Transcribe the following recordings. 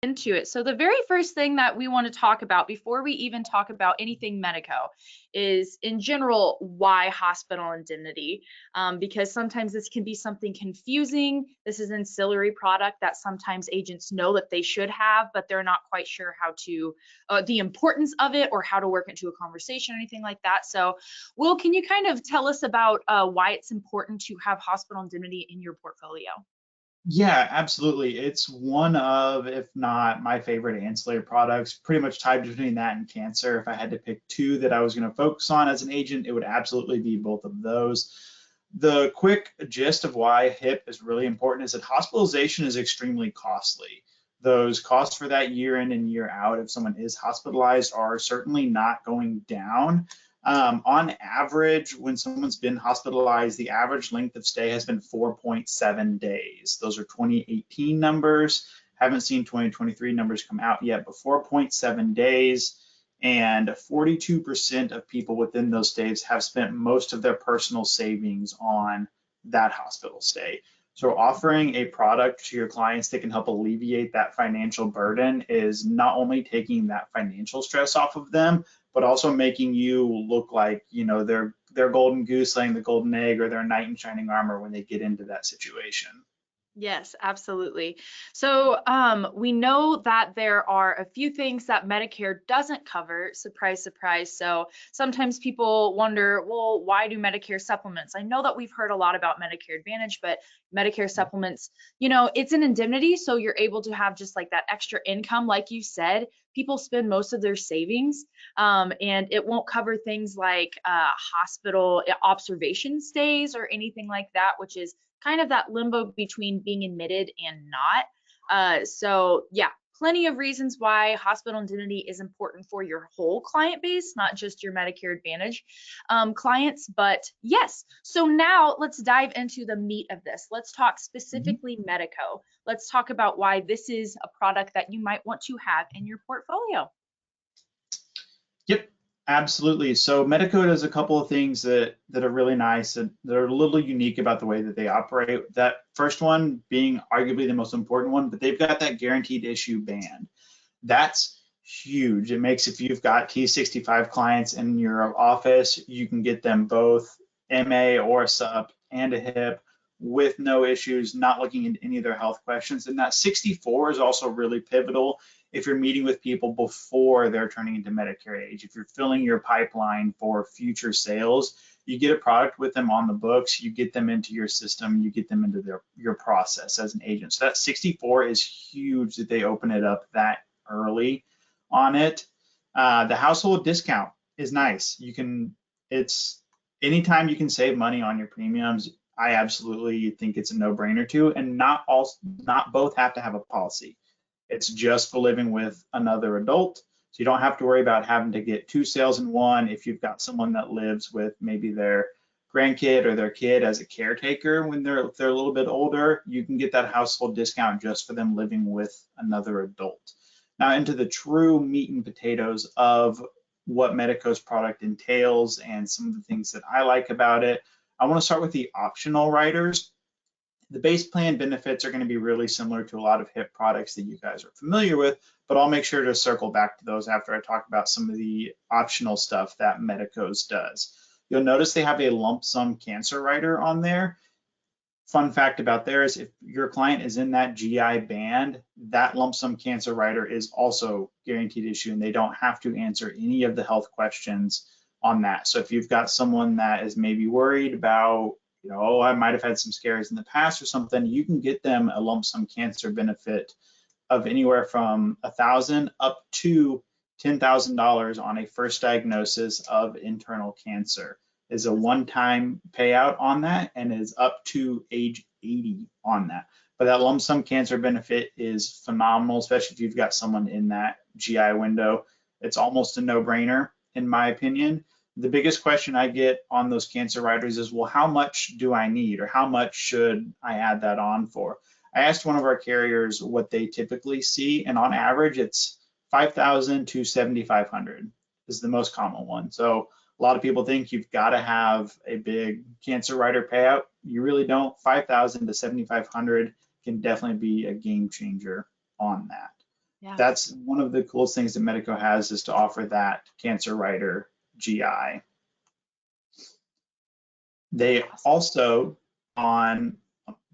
Into it. So the very first thing that we want to talk about before we even talk about anything Medico is in general why hospital indemnity, because sometimes this can be something confusing. This is an ancillary product that sometimes agents know that they should have, but they're not quite sure how to the importance of it or how to work into a conversation or anything like that. So Will, can you kind of tell us about why it's important to have hospital indemnity in your portfolio? Yeah, absolutely. It's one of, if not my favorite ancillary products, pretty much tied between that and cancer. If I had to pick two that I was going to focus on as an agent, it would absolutely be both of those. The quick gist of why HIP is really important is that hospitalization is extremely costly. Those costs for that year in and year out, if someone is hospitalized, are certainly not going down. On average, when someone's been hospitalized, the average length of stay has been 4.7 days. Those are 2018 numbers. Haven't seen 2023 numbers come out yet, but 4.7 days. And 42% of people within those stays have spent most of their personal savings on that hospital stay. So offering a product to your clients that can help alleviate that financial burden is not only taking that financial stress off of them, but also making you look like, their golden goose laying the golden egg or their knight in shining armor when they get into that situation. Yes, absolutely. So we know that there are a few things that Medicare doesn't cover. Surprise, surprise. So sometimes people wonder, well, why do Medicare supplements? I know that we've heard a lot about Medicare Advantage, but Medicare supplements, it's an indemnity. So you're able to have just like that extra income. Like you said, people spend most of their savings, and it won't cover things like hospital observation stays or anything like that, which is kind of that limbo between being admitted and not. So yeah, plenty of reasons why hospital indemnity is important for your whole client base, not just your Medicare Advantage clients. But yes, so now let's dive into the meat of this. Let's talk Mhm. specifically Medico. Let's talk about why this is a product that you might want to have in your portfolio. Yep, absolutely. So Medico does a couple of things that are really nice and they're a little unique about the way that they operate. That first one being arguably the most important one, but they've got that guaranteed issue band. That's huge. It makes if you've got T65 clients in your office, you can get them both MA or SUP and a HIP with no issues, not looking into any of their health questions. And that 64 is also really pivotal if you're meeting with people before they're turning into Medicare age. If you're filling your pipeline for future sales, you get a product with them on the books, you get them into your system, you get them into your process as an agent. So that 64 is huge that they open it up that early on it. The household discount is nice. It's anytime you can save money on your premiums, I absolutely think it's a no-brainer too. And not both have to have a policy. It's just for living with another adult. So you don't have to worry about having to get two sales in one if you've got someone that lives with maybe their grandkid or their kid as a caretaker when they're a little bit older. You can get that household discount just for them living with another adult. Now into the true meat and potatoes of what Medico's product entails and some of the things that I like about it. I want to start with the optional riders. The base plan benefits are going to be really similar to a lot of HIP products that you guys are familiar with, but I'll make sure to circle back to those after I talk about some of the optional stuff that Medico's does. You'll notice they have a lump sum cancer rider on there. Fun fact about there is if your client is in that GI band, that lump sum cancer rider is also guaranteed issue and they don't have to answer any of the health questions on that. So if you've got someone that is maybe worried about, oh, I might have had some scares in the past or something, you can get them a lump sum cancer benefit of anywhere from 1,000 up to $10,000 on a first diagnosis of internal cancer. Is a one-time payout on that and is up to age 80 on that. But that lump sum cancer benefit is phenomenal, especially if you've got someone in that GI window. It's almost a no-brainer, in my opinion. The biggest question I get on those cancer riders is, well, how much do I need or how much should I add that on for? I asked one of our carriers what they typically see, and on average, it's 5,000 to 7,500 is the most common one. So a lot of people think you've got to have a big cancer rider payout. You really don't. 5,000 to 7,500 can definitely be a game changer on that. Yeah. That's one of the coolest things that Medico has, is to offer that cancer rider GI. They Awesome. also, on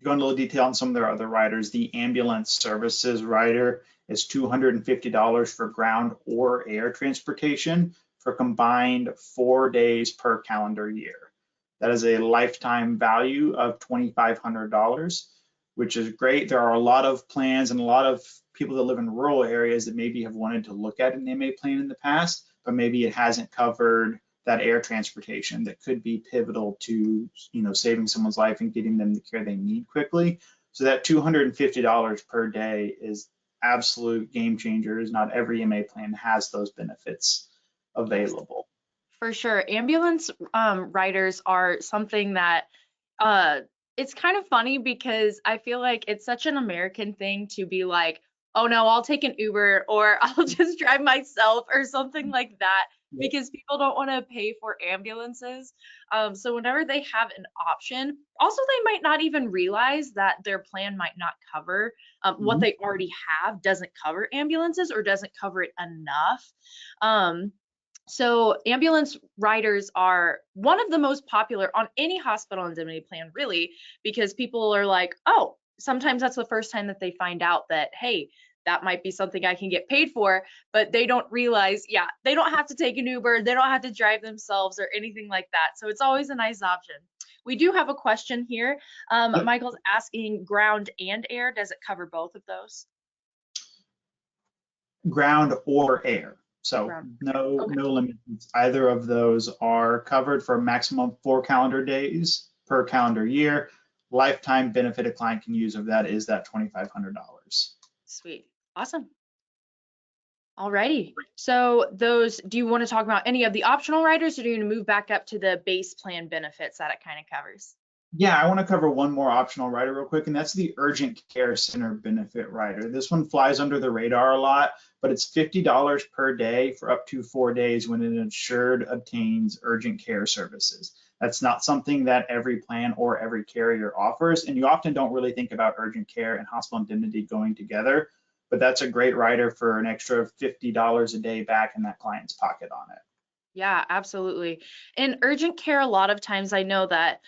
go into a little detail on some of their other riders, the ambulance services rider is $250 for ground or air transportation for combined 4 days per calendar year. That is a lifetime value of $2,500, which is great. There are a lot of plans and a lot of people that live in rural areas that maybe have wanted to look at an MA plan in the past, but maybe it hasn't covered that air transportation that could be pivotal to, saving someone's life and getting them the care they need quickly. So that $250 per day is absolute game changers. Not every MA plan has those benefits Yes. available. For sure. Ambulance riders are something that uh it's kind of funny because I feel like it's such an American thing to be like, oh no, I'll take an Uber or I'll just drive myself or something like that Yep. because people don't want to pay for ambulances. So whenever they have an option, also they might not even realize that their plan might not cover what Mhm. they already have doesn't cover ambulances or doesn't cover it enough. Um, so ambulance riders are one of the most popular on any hospital indemnity plan, really, because people are like, oh, sometimes that's the first time that they find out that, hey, that might be something I can get paid for, but they don't realize, yeah, they don't have to take an Uber, they don't have to drive themselves or anything like that. So it's always a nice option. We do have a question here. Yep. Michael's asking ground and air, does it cover both of those? Ground or air. So Ground. no Okay. no limits. Either of those are covered for a maximum of 4 calendar days per calendar year. Lifetime benefit a client can use of that is that $2,500. Sweet. Awesome. Alrighty. So those, do you want to talk about any of the optional riders or do you want to move back up to the base plan benefits that it kind of covers? Yeah, I want to cover one more optional rider real quick, and that's the urgent care center benefit rider. This one flies under the radar a lot, but it's $50 per day for up to 4 days when an insured obtains urgent care services. That's not something that every plan or every carrier offers, and you often don't really think about urgent care and hospital indemnity going together, but that's a great rider for an extra $50 a day back in that client's pocket on it. Yeah, absolutely. In urgent care, a lot of times I know that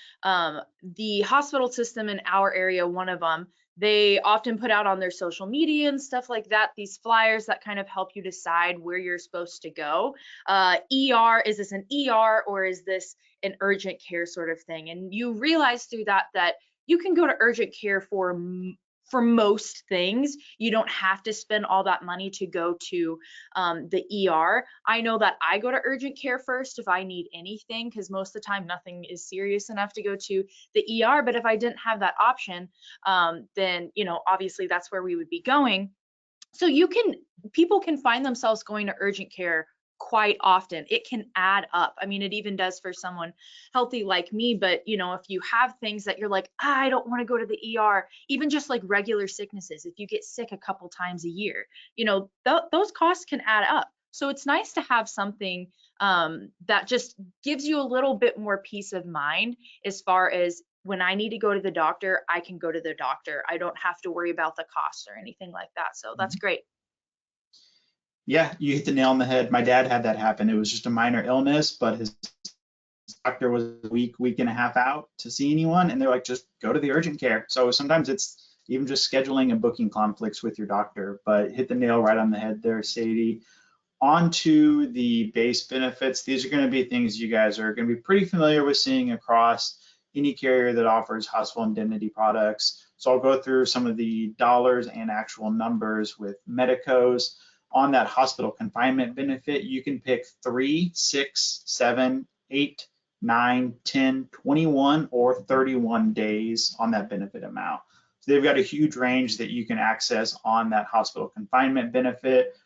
the hospital system in our area, one of them, they often put out on their social media and stuff like that, these flyers that kind of help you decide where you're supposed to go. ER, is this an ER or is this an urgent care sort of thing? And you realize through that that you can go to urgent care for most things. You don't have to spend all that money to go to the ER. I know that I go to urgent care first if I need anything, because most of the time nothing is serious enough to go to the ER. But if I didn't have that option, then, obviously that's where we would be going. So people can find themselves going to urgent care quite often. It can add up. I mean, it even does for someone healthy like me, but if you have things that you're like, I don't want to go to the ER, even just like regular sicknesses, if you get sick a couple times a year, those costs can add up. So it's nice to have something that just gives you a little bit more peace of mind as far as when I need to go to the doctor, I can go to the doctor. I don't have to worry about the costs or anything like that. So that's great. Yeah, you hit the nail on the head. My dad had that happen. It was just a minor illness, but his doctor was a week and a half out to see anyone, and they're like, just go to the urgent care. So sometimes it's even just scheduling and booking conflicts with your doctor, but hit the nail right on the head there, Sadie. On to the base benefits. These are going to be things you guys are going to be pretty familiar with seeing across any carrier that offers hospital indemnity products. So I'll go through some of the dollars and actual numbers with Medicos. On that hospital confinement benefit, you can pick 3, 6, 7, 8, 9, 10, 21, or 31 days on that benefit amount. So they've got a huge range that you can access on that hospital confinement benefit.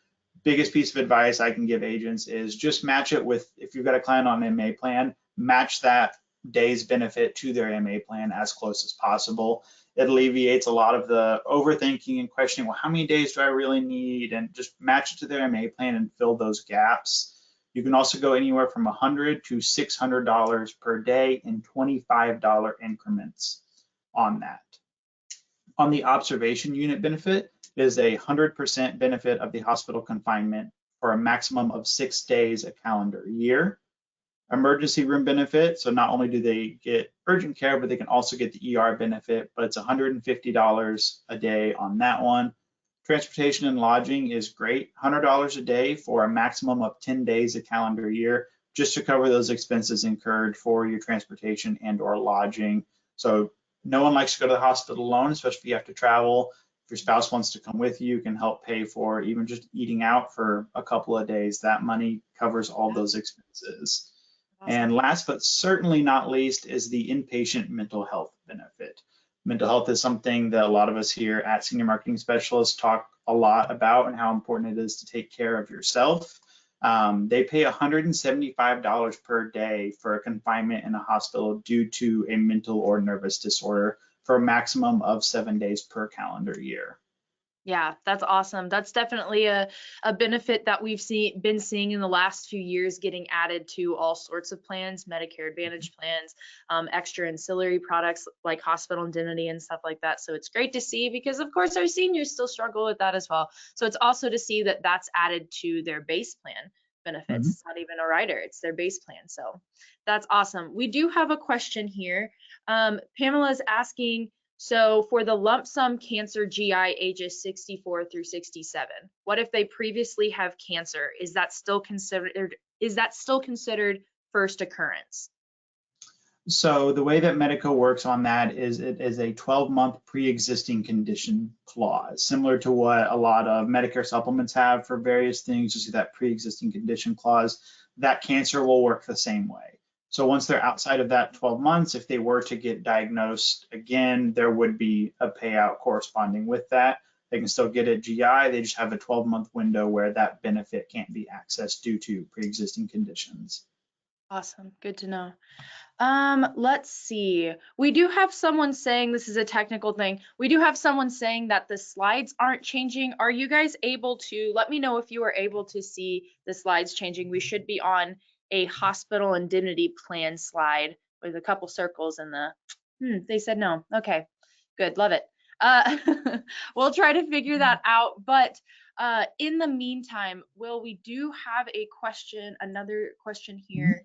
Biggest piece of advice I can give agents is just match it with, if you've got a client on an MA plan, match that day's benefit to their MA plan as close as possible. It alleviates a lot of the overthinking and questioning, well, how many days do I really need? And just match it to their MA plan and fill those gaps. You can also go anywhere from $100 to $600 per day in $25 increments on that. On the observation unit benefit, It is 100% benefit of the hospital confinement for a maximum of 6 days a calendar year. Emergency room benefit, so not only do they get urgent care, but they can also get the ER benefit, but it's $150 a day on that one. Transportation and lodging is great, $100 a day for a maximum of 10 days a calendar year, just to cover those expenses incurred for your transportation and or lodging. So no one likes to go to the hospital alone, especially if you have to travel. If your spouse wants to come with you, can help pay for even just eating out for a couple of days. That money covers all those expenses. Awesome. And last but certainly not least is the inpatient mental health benefit. Mental health is something that a lot of us here at Senior Marketing Specialists talk a lot about and how important it is to take care of yourself. They pay $175 per day for a confinement in a hospital due to a mental or nervous disorder for a maximum of 7 days per calendar year. Yeah, that's awesome. That's definitely a benefit that been seeing in the last few years getting added to all sorts of plans, Medicare Advantage plans, extra ancillary products like hospital indemnity and stuff like that. So it's great to see because of course our seniors still struggle with that as well. So it's also to see that that's added to their base plan benefits. Mhm. It's not even a rider, it's their base plan. So that's awesome. We do have a question here. Pamela is asking, so for the lump sum cancer GI ages 64 through 67, what if they previously have cancer? Is that still considered first occurrence? So the way that Medico works on that is it is a 12-month pre-existing condition clause, similar to what a lot of Medicare supplements have for various things. You see that pre-existing condition clause. That cancer will work the same way. So once they're outside of that 12 months, if they were to get diagnosed again, there would be a payout corresponding with that. They can still get it GI. They just have a 12-month window where that benefit can't be accessed due to pre-existing conditions. Awesome. Good to know. Let's see. We do have someone saying this is a technical thing. We do have someone saying that the slides aren't changing. Are you guys able to let me know if you are able to see the slides changing? We should be on a hospital indemnity plan slide with a couple circles in the, they said no. Okay, good. Love it. Uh, we'll try to figure that out. But in the meantime, Will, we do have a question, another question here.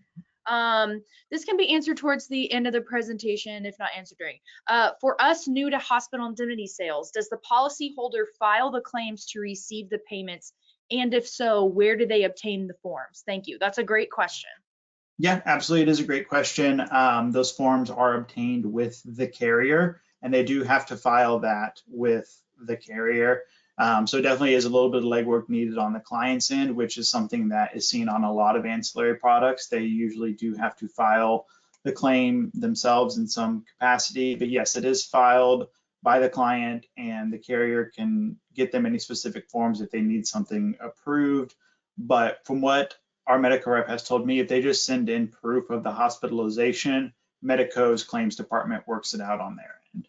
This can be answered towards the end of the presentation, if not answered during. For us new to hospital indemnity sales, does the policyholder file the claims to receive the payments? And if so, where do they obtain the forms? Thank you. That's a great question. Yeah, absolutely. It is a great question. Those forms are obtained with the carrier, and they do have to file that with the carrier. So it definitely is a little bit of legwork needed on the client's end, which is something that is seen on a lot of ancillary products. They usually do have to file the claim themselves in some capacity. But yes, it is filed by the client, and the carrier can get them any specific forms if they need something approved. But from what our Medico rep has told me, if they just send in proof of the hospitalization, Medico's claims department works it out on their end.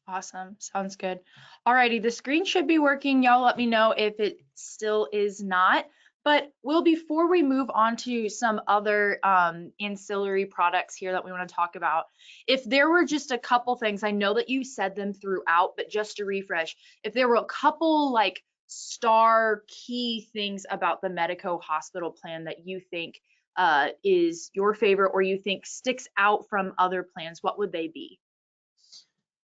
Awesome. Sounds good. Alrighty, the screen should be working. Y'all let me know if it still is not. But Will, before we move on to some other ancillary products here that we want to talk about, if there were just a couple things, I know that you said them throughout, but just to refresh, if there were a couple like star key things about the Medico hospital plan that you think is your favorite or you think sticks out from other plans, what would they be?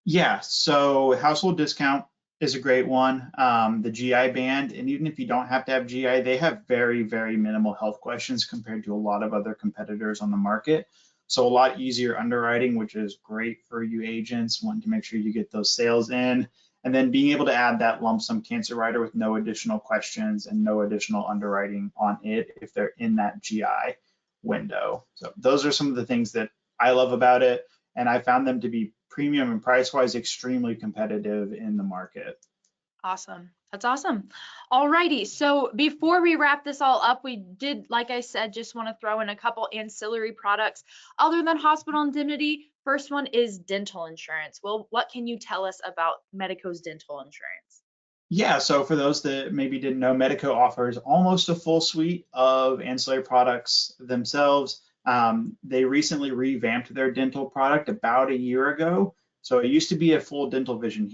Yeah, so household discount is a great one. The GI band, and even if you don't have to have GI, they have very, very minimal health questions compared to a lot of other competitors on the market. So a lot easier underwriting, which is great for you agents wanting to make sure you get those sales in. And then being able to add that lump sum cancer rider with no additional questions and no additional underwriting on it if they're in that GI window. So those are some of the things that I love about it, and I found them to be premium and price-wise extremely competitive in the market. Awesome. That's awesome. Alrighty. So before we wrap this all up, we did, like I said, just want to throw in a couple ancillary products other than hospital indemnity. First one is dental insurance. Well, what can you tell us about Medico's dental insurance? Yeah, so for those that maybe didn't know, Medico offers almost a full suite of ancillary products themselves. They recently revamped their dental product about a year ago. So it used to be a full dental vision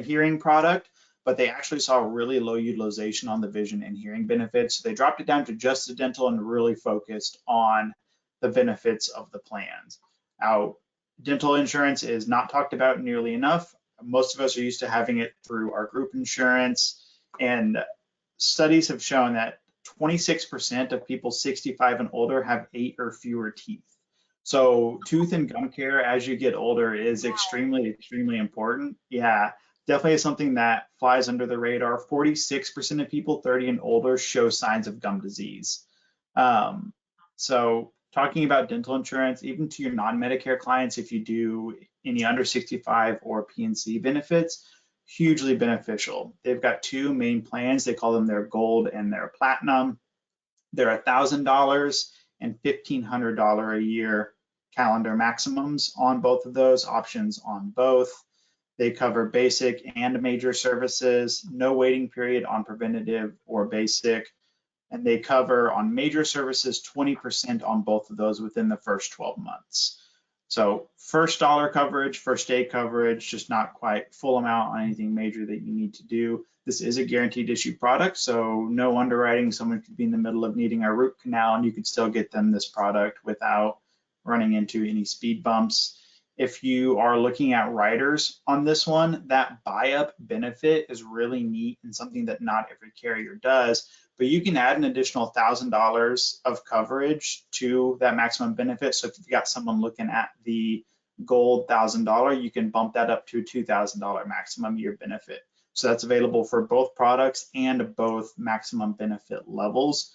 hearing product, but they actually saw really low utilization on the vision and hearing benefits. So they dropped it down to just the dental and really focused on the benefits of the plans. Now, dental insurance is not talked about nearly enough. Most of us are used to having it through our group insurance, and studies have shown that 26% of people 65 and older have 8 or fewer teeth. So tooth and gum care as you get older is extremely, extremely important. Yeah, definitely is something that flies under the radar. 46% of people 30 and older show signs of gum disease. Um, so talking about dental insurance, even to your non-Medicare clients, if you do any under 65 or PNC benefits, hugely beneficial. They've got two main plans. They call them their gold and their platinum. They're $1,000 and $1,500 a year calendar maximums on both of those, options on both. They cover basic and major services, no waiting period on preventative or basic, and they cover on major services 20% on both of those within the first 12 months. So first dollar coverage, first day coverage, just not quite full amount on anything major that you need to do. This is a guaranteed issue product, so no underwriting. Someone could be in the middle of needing a root canal and you could still get them this product without running into any speed bumps. If you are looking at riders on this one, that buy-up benefit is really neat and something that not every carrier does, but you can add an additional $1,000 of coverage to that maximum benefit. So if you've got someone looking at the gold $1,000, you can bump that up to $2,000 maximum year benefit. So that's available for both products and both maximum benefit levels.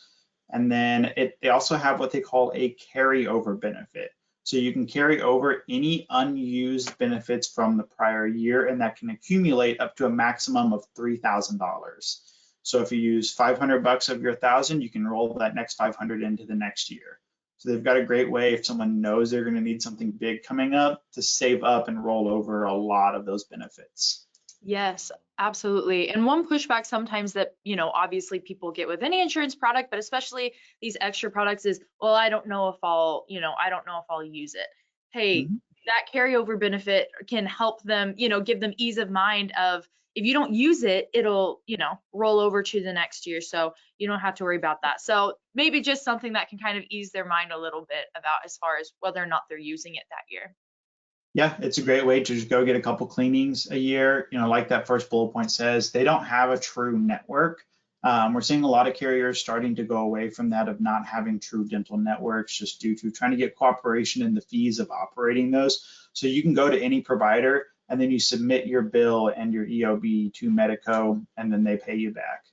And then they also have what they call a carryover benefit. So you can carry over any unused benefits from the prior year, and that can accumulate up to a maximum of $3,000. So if you use 500 bucks of your 1,000, you can roll that next 500 into the next year. So they've got a great way if someone knows they're going to need something big coming up to save up and roll over a lot of those benefits. Yes, absolutely. And one pushback sometimes that, obviously people get with any insurance product, but especially these extra products is, well, I don't know if I don't know if I'll use it. Hey, Mhm. that carryover benefit can help them, give them ease of mind of if you don't use it, it'll, roll over to the next year. So you don't have to worry about that. So maybe just something that can kind of ease their mind a little bit about as far as whether or not they're using it that year. Yeah, it's a great way to just go get a couple cleanings a year. Like that first bullet point says, they don't have a true network. We're seeing a lot of carriers starting to go away from that of not having true dental networks just due to trying to get cooperation in the fees of operating those. So you can go to any provider and then you submit your bill and your EOB to Medico and then they pay you back.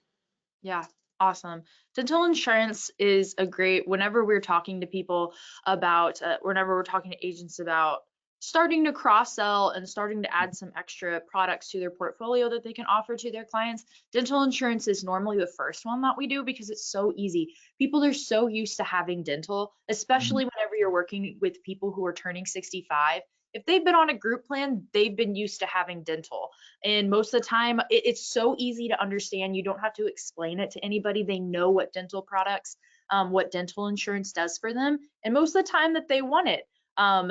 Yeah, awesome. Dental insurance is a great, whenever we're talking to people about, whenever we're talking to agents about starting to cross sell and starting to add some extra products to their portfolio that they can offer to their clients, dental insurance is normally the first one that we do because it's so easy. People are so used to having dental, especially whenever you're working with people who are turning 65. If they've been on a group plan, they've been used to having dental. And most of the time, it's so easy to understand. You don't have to explain it to anybody. They know what dental products, what dental insurance does for them, and most of the time that they want it.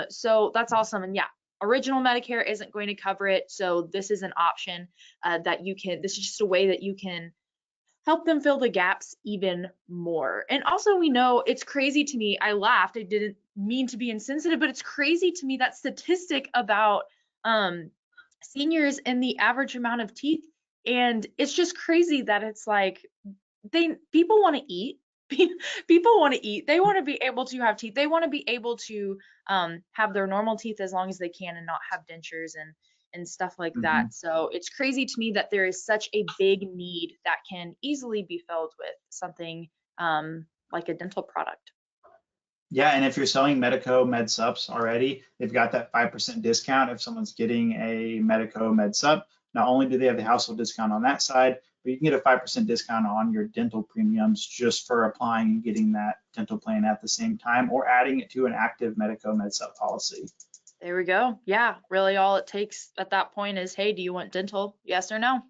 So that's awesome. And yeah, original Medicare isn't going to cover it. So this is an option that you can, this is just a way that you can help them fill the gaps even more. And also, we know it's crazy to me. I laughed. I didn't mean to be insensitive, but it's crazy to me that statistic about um, seniors and the average amount of teeth. And it's just crazy that it's like people want to eat. People want to eat. They want to be able to have teeth. They want to be able to have their normal teeth as long as they can and not have dentures and stuff like Mhm. that. So it's crazy to me that there is such a big need that can easily be filled with something like a dental product. Yeah, and if you're selling Medico Med Sups already, they've got that 5% discount if someone's getting a Medico Med Sup. Not only do they have the household discount on that side, but you can get a 5% discount on your dental premiums just for applying and getting that dental plan at the same time or adding it to an active Medico Med Sup policy. There we go. Yeah, really all it takes at that point is, hey, do you want dental? Yes or no?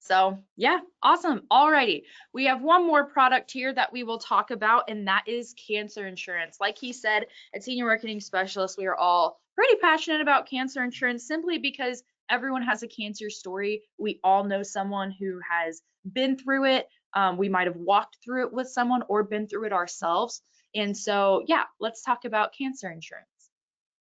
So yeah, awesome. Alrighty. We have one more product here that we will talk about, and that is cancer insurance. Like he said, at Senior Marketing Specialist, we are all pretty passionate about cancer insurance simply because everyone has a cancer story. We all know someone who has been through it. We might have walked through it with someone or been through it ourselves. And so, yeah, let's talk about cancer insurance.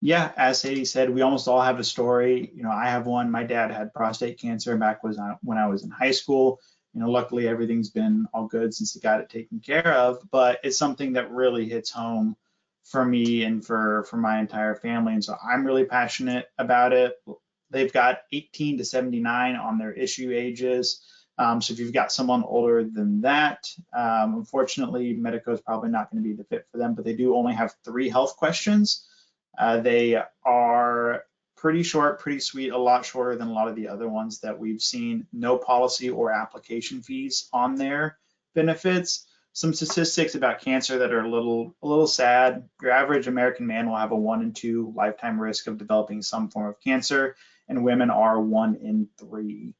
Yeah, as Sadie said, we almost all have a story. I have one. My dad had prostate cancer back when I was in high school. Luckily everything's been all good since he got it taken care of, but it's something that really hits home for me and for my entire family. And so I'm really passionate about it. They've got 18 to 79 on their issue ages. So if you've got someone older than that, unfortunately, Medico is probably not going to be the fit for them, but they do only have 3 health questions. They are pretty short, pretty sweet, a lot shorter than a lot of the other ones that we've seen. No policy or application fees on their benefits. Some statistics about cancer that are a little sad. Your average American man will have a 1 in 2 lifetime risk of developing some form of cancer, and women are 1 in 3.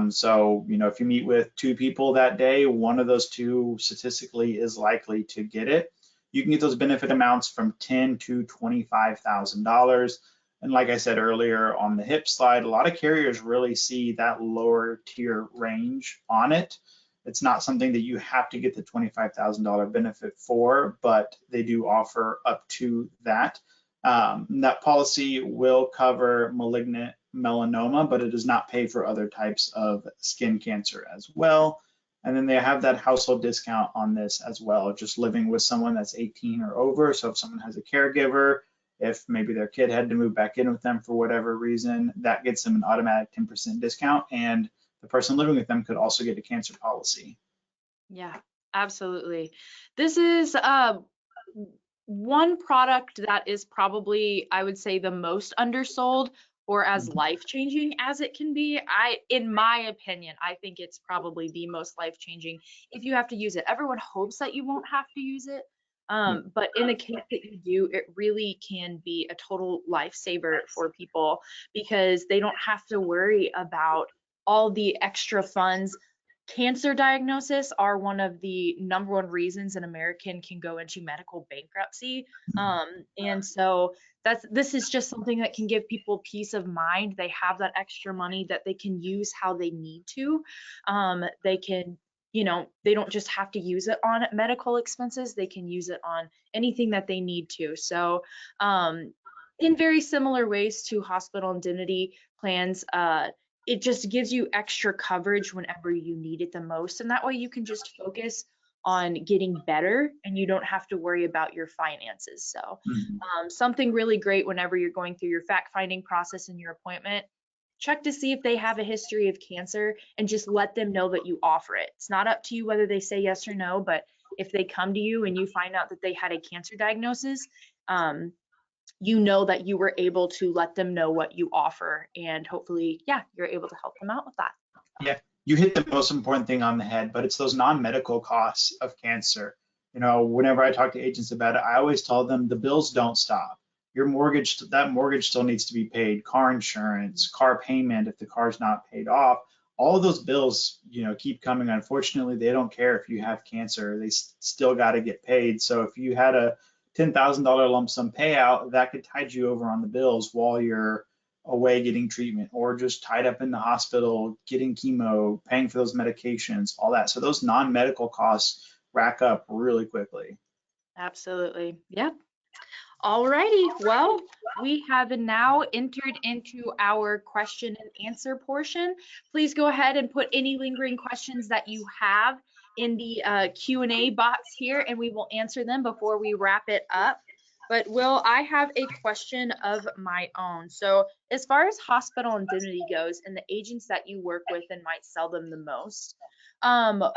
So, if you meet with 2 people that day, one of those 2 statistically is likely to get it. You can get those benefit amounts from $10,000 to $25,000. And like I said earlier on the HIP slide, a lot of carriers really see that lower tier range on it. It's not something that you have to get the $25,000 benefit for, but they do offer up to that. That policy will cover malignant melanoma, but it does not pay for other types of skin cancer as well. And then they have that household discount on this as well, just living with someone that's 18 or over. So if someone has a caregiver, if maybe their kid had to move back in with them for whatever reason, that gets them an automatic 10% discount. And the person living with them could also get a cancer policy. Yeah, absolutely. This is one product that is probably, I would say, the most undersold or as life-changing as it can be. In my opinion, I think it's probably the most life-changing if you have to use it. Everyone hopes that you won't have to use it. Yeah. But in the case that you do, it really can be a total lifesaver for people because they don't have to worry about all the extra funds. Cancer diagnosis are one of the number one reasons an American can go into medical bankruptcy. And so this is just something that can give people peace of mind. They have that extra money that they can use how they need to. They can, they don't just have to use it on medical expenses. They can use it on anything that they need to. So, in very similar ways to hospital indemnity plans, it just gives you extra coverage whenever you need it the most. And that way you can just focus on getting better and you don't have to worry about your finances. So, Mhm. something really great whenever you're going through your fact finding process in your appointment, check to see if they have a history of cancer and just let them know that you offer it. It's not up to you whether they say yes or no, but if they come to you and you find out that they had a cancer diagnosis, um, you know that you were able to let them know what you offer and hopefully, yeah, you're able to help them out with that. Yeah, you hit the most important thing on the head, but it's those non-medical costs of cancer. Whenever I talk to agents about it, I always tell them the bills don't stop. Your mortgage, that mortgage still needs to be paid, car insurance, car payment if the car's not paid off. All of those bills, keep coming. Unfortunately, they don't care if you have cancer. They still got to get paid. So if you had a $10,000 lump sum payout, that could tide you over on the bills while you're away getting treatment or just tied up in the hospital getting chemo, paying for those medications, all that. So those non-medical costs rack up really quickly. Absolutely. Yeah. Alrighty. Well, we have now entered into our question and answer portion. Please go ahead and put any lingering questions that you have in the Q&A box here, and we will answer them before we wrap it up. But Will, I have a question of my own. So as far as hospital indemnity goes and the agents that you work with and might sell them the most,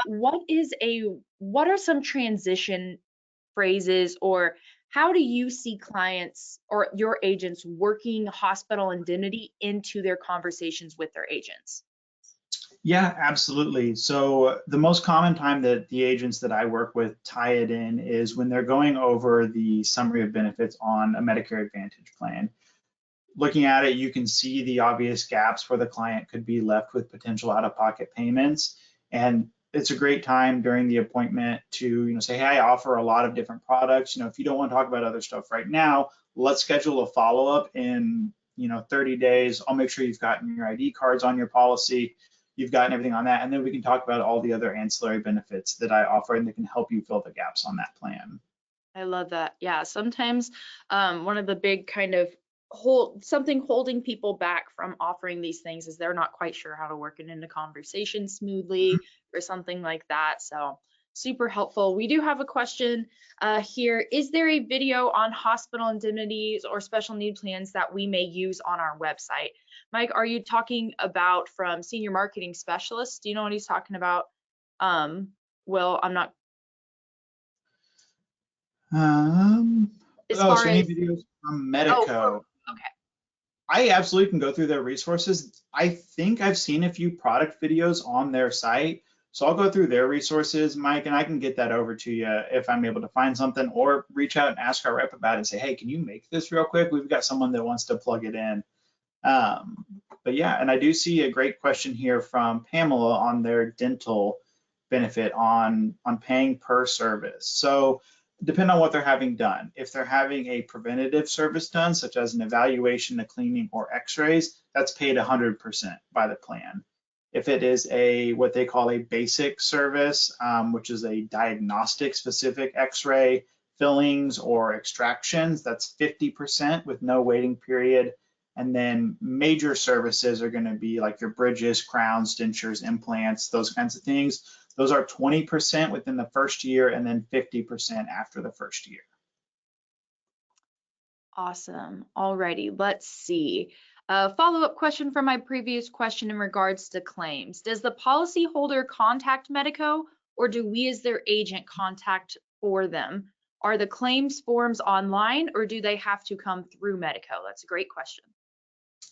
what are some transition phrases or how do you see clients or your agents working hospital indemnity into their conversations with their agents? Yeah, absolutely. So the most common time that the agents that I work with tie it in is when they're going over the summary of benefits on a Medicare Advantage plan. Looking at it, you can see the obvious gaps where the client could be left with potential out-of-pocket payments. And it's a great time during the appointment to, say, hey, I offer a lot of different products. If you don't want to talk about other stuff right now, let's schedule a follow-up in 30 days. I'll make sure you've gotten your ID cards on your policy, you've gotten everything on that, and then we can talk about all the other ancillary benefits that I offer and that can help you fill the gaps on that plan. I love that. Yeah, sometimes one of the big kind of something holding people back from offering these things is they're not quite sure how to work it into conversation smoothly or something like that. So super helpful. We do have a question here. Is there a video on hospital indemnities or special need plans that we may use on our website? Mike, are you talking about from Senior Marketing Specialist? Do you know what he's talking about? Well, I'm not as far So any as, videos from oh, Medico? okay. I absolutely can go through their resources. I think I've seen a few product videos on their site. So I'll go through their resources, Mike, and I can get that over to you if I'm able to find something, or reach out and ask our rep about it and say, hey, can you make this real quick? We've got someone that wants to plug it in. But yeah, and I do see a great question here from Pamela on their dental benefit on paying per service. So depending on what they're having done. If they're having a preventative service done, such as an evaluation, a cleaning, or x-rays, that's paid 100% by the plan. If it is what they call a basic service, which is a diagnostic specific x-ray, fillings, or extractions, that's 50% with no waiting period. And then major services are going to be like your bridges, crowns, dentures, implants, those kinds of things. Those are 20% within the first year and then 50% after the first year. Awesome. Alrighty, let's see. Follow-up question from my previous question in regards to claims. Does the policyholder contact Medico or do we as their agent contact for them? Are the claims forms online or do they have to come through Medico? That's a great question.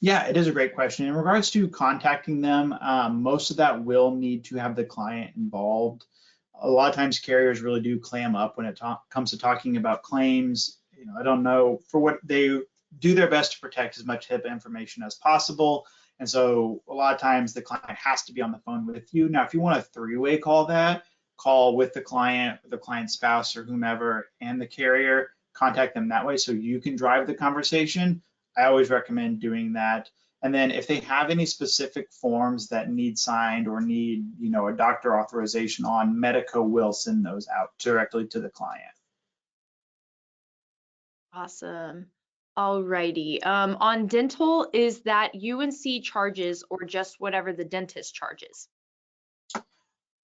Yeah, it is a great question. In regards to contacting them, most of that will need to have the client involved. A lot of times carriers really do clam up when it comes to talking about claims. I don't know, for what they do their best to protect as much HIPAA information as possible. And so a lot of times the client has to be on the phone with you. Now, if you want a three-way call with the client's spouse or whomever and the carrier, contact them that way so you can drive the conversation. I always recommend doing that. And then if they have any specific forms that need signed or need, a doctor authorization on, Medico will send those out directly to the client. Awesome. Alrighty. On dental, is that UNC charges or just whatever the dentist charges?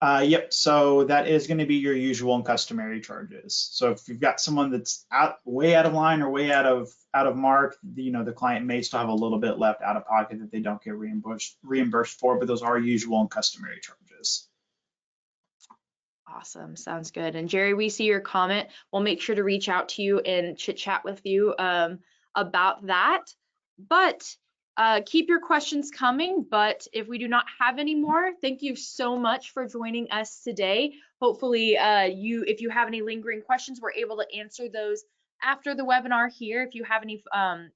Yep. So that is going to be your usual and customary charges. So if you've got someone that's way out of line or way out of mark, the client may still have a little bit left out of pocket that they don't get reimbursed for, but those are usual and customary charges. Awesome. Sounds good. And Jerry, we see your comment. We'll make sure to reach out to you and chit chat with you about that. But keep your questions coming. But if we do not have any more, thank you so much for joining us today. Hopefully if you have any lingering questions, we're able to answer those after the webinar here. If you have any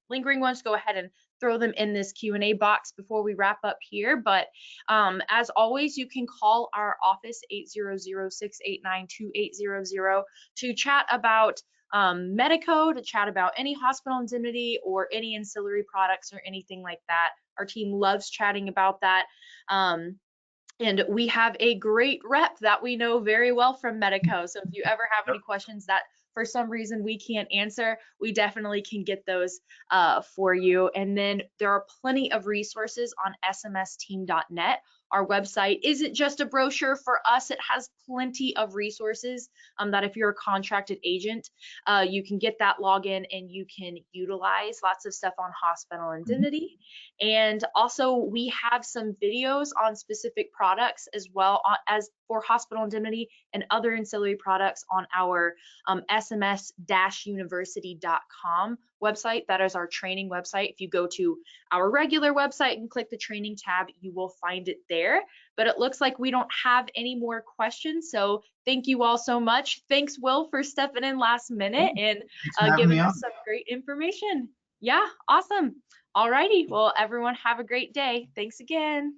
lingering ones, go ahead and throw them in this Q&A box before we wrap up here. But as always, you can call our office 800-689-2800 to chat about Medico, to chat about any hospital indemnity or any ancillary products or anything like that. Our team loves chatting about that. And we have a great rep that we know very well from Medico. So if you ever have any questions that for some reason we can't answer, we definitely can get those for you. And then there are plenty of resources on smsteam.net. Our website isn't just a brochure for us. It has plenty of resources that if you're a contracted agent, you can get that login and you can utilize lots of stuff on hospital indemnity. And also we have some videos on specific products as well as for hospital indemnity and other ancillary products on our sms-university.com website. That is our training website. If you go to our regular website and click the training tab, you will find it there. But it looks like we don't have any more questions. So thank you all so much. Thanks, Will, for stepping in last minute and giving us some great information. Yeah, awesome. All righty. Well, everyone have a great day. Thanks again.